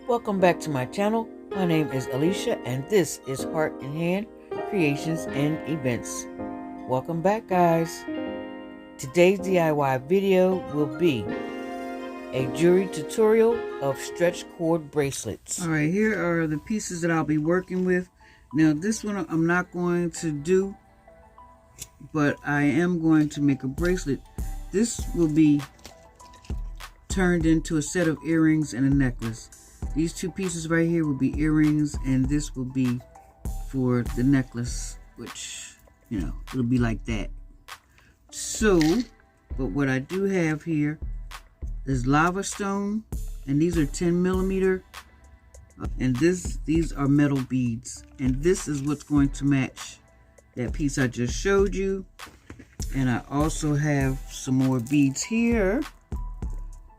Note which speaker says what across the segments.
Speaker 1: Welcome back to my channel. My name is Alicia and this is Heart in Hand Creations and Events. Welcome back, guys. Today's DIY video will be a jewelry tutorial of stretch cord bracelets. Alright, here are the pieces that I'll be working with. Now this one I'm not going to do, but I am going to make a bracelet. This will be turned into a set of earrings and a necklace. These two pieces right here will be earrings, and this will be for the necklace, which, you know, it'll be like that. So, but what I do have here is lava stone, and these are 10 millimeter, and these are metal beads, and this is what's going to match that piece I just showed you. And I also have some more beads here,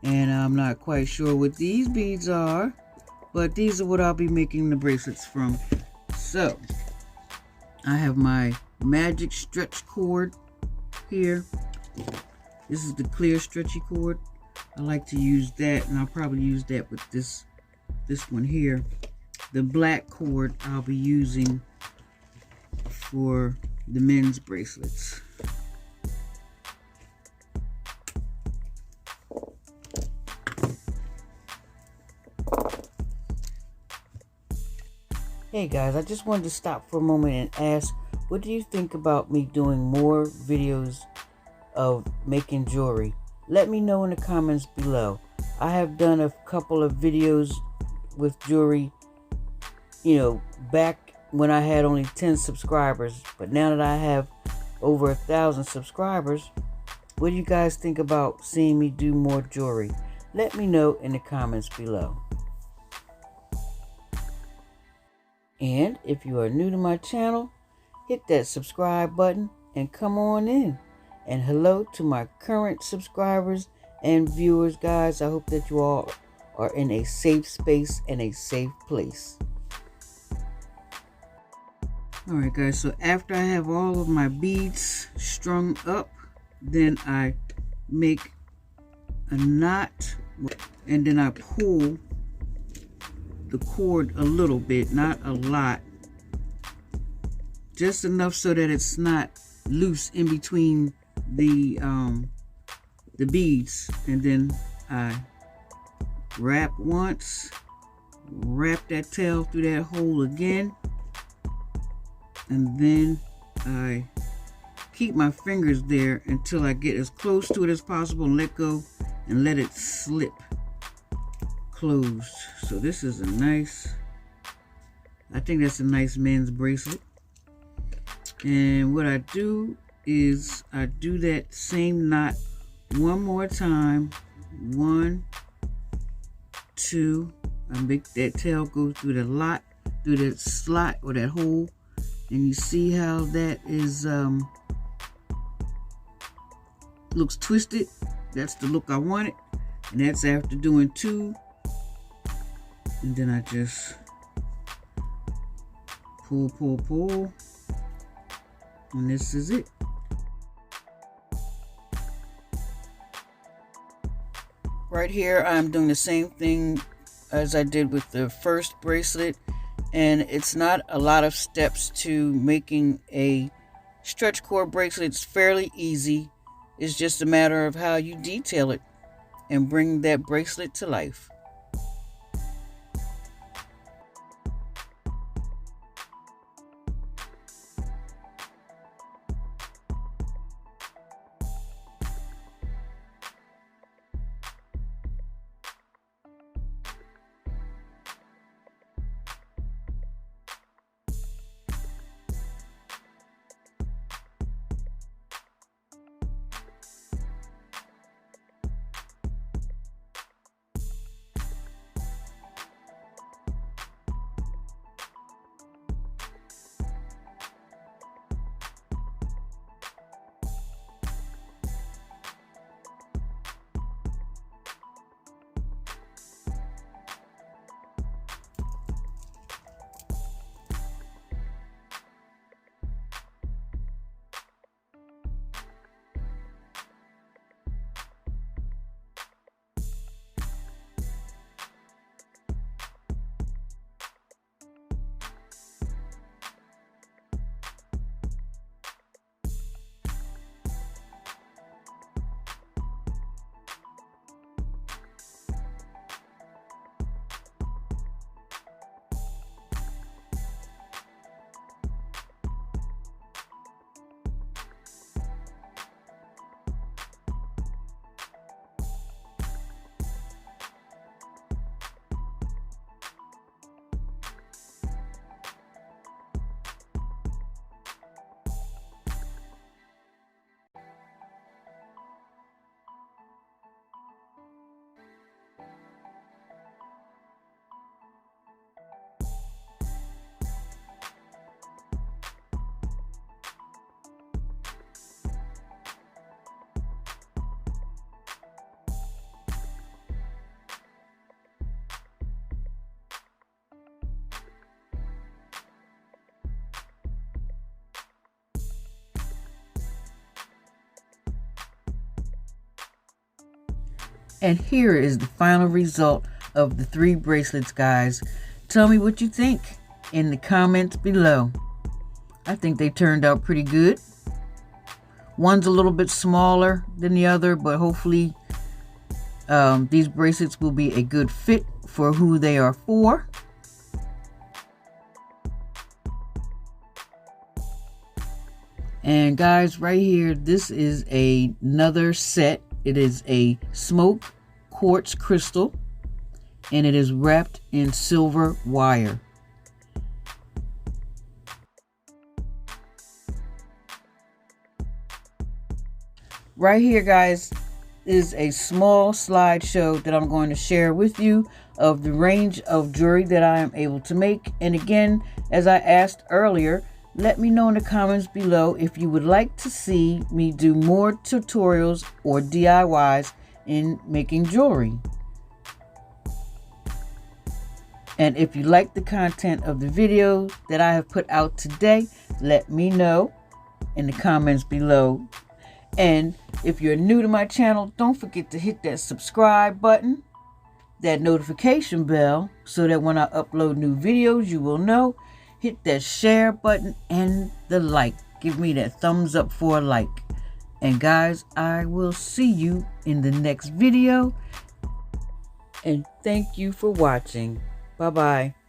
Speaker 1: and I'm not quite sure what these beads are, but these are what I'll be making the bracelets from. So I have my magic stretch cord here. This is the clear stretchy cord. I like to use that, and I'll probably use that with this one here. The black cord I'll be using for the men's bracelets. Hey guys, I just wanted to stop for a moment and ask, what do you think about me doing more videos of making jewelry? Let me know in the comments below. I have done a couple of videos with jewelry, you know, back when I had only 10 subscribers, but now that I have over 1,000 subscribers, what do you guys think about seeing me do more jewelry? Let me know in the comments below. And if you are new to my channel, hit that subscribe button and come on in. And hello to my current subscribers and viewers, guys. I hope that you all are in a safe space and a safe place. Alright guys, so after I have all of my beads strung up, then I make a knot, and then I pull the cord a little bit, not a lot, just enough so that it's not loose in between the beads. And then I wrap once, wrap that tail through that hole again, and then I keep my fingers there until I get as close to it as possible and let go and let it slip closed. So this is a nice, I think that's a nice men's bracelet. And what I do is I do that same knot one more time. 1, 2, I make that tail go through that slot or that hole, and you see how that is looks twisted. That's the look I wanted, and that's after doing 2. And then I just pull, and this is it. Right here, I'm doing the same thing as I did with the first bracelet, and it's not a lot of steps to making a stretch cord bracelet. It's fairly easy. It's just a matter of how you detail it and bring that bracelet to life. And here is the final result of the 3 bracelets, guys. Tell me what you think in the comments below. I think they turned out pretty good. One's a little bit smaller than the other, but hopefully these bracelets will be a good fit for who they are for. And guys, right here, this is another set. It is a smoke quartz crystal, and it is wrapped in silver wire. Right here, guys, is a small slideshow that I'm going to share with you of the range of jewelry that I am able to make. And again, as I asked earlier, let me know in the comments below if you would like to see me do more tutorials or DIYs in making jewelry. And if you like the content of the video that I have put out today, let me know in the comments below. And if you're new to my channel, don't forget to hit that subscribe button, that notification bell, so that when I upload new videos, you will know. Hit that share button and the like. Give me that thumbs up for a like. And guys, I will see you in the next video. And thank you for watching. Bye-bye.